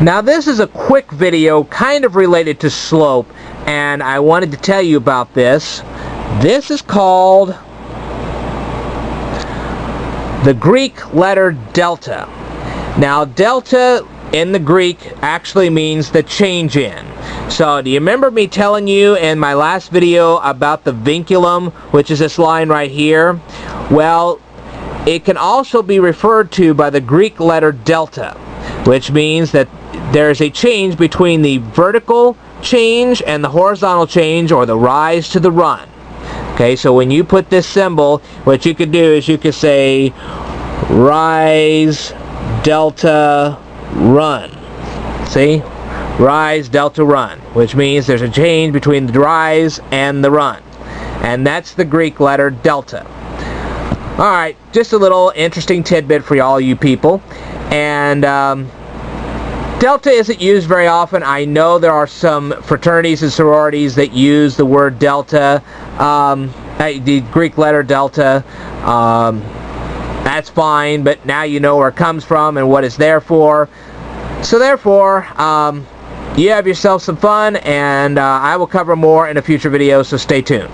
Now this is a quick video kind of related to slope, and I wanted to tell you about this. This is called the Greek letter delta. Now delta in the Greek actually means the change in. So do you remember me telling you in my last video about the vinculum, which is this line right here? Well, it can also be referred to by the Greek letter delta, which means that there's a change between the vertical change and the horizontal change, or the rise to the run. Okay, so when you put this symbol, what you could do is you could say rise, delta, run. See? Rise, delta, run, which means there's a change between the rise and the run. And that's the Greek letter delta. Alright, just a little interesting tidbit for all you people. And delta isn't used very often. I know there are some fraternities and sororities that use the word delta, the Greek letter delta. That's fine, but now you know where it comes from and what it's there for. So therefore, you have yourself some fun, and I will cover more in a future video, so stay tuned.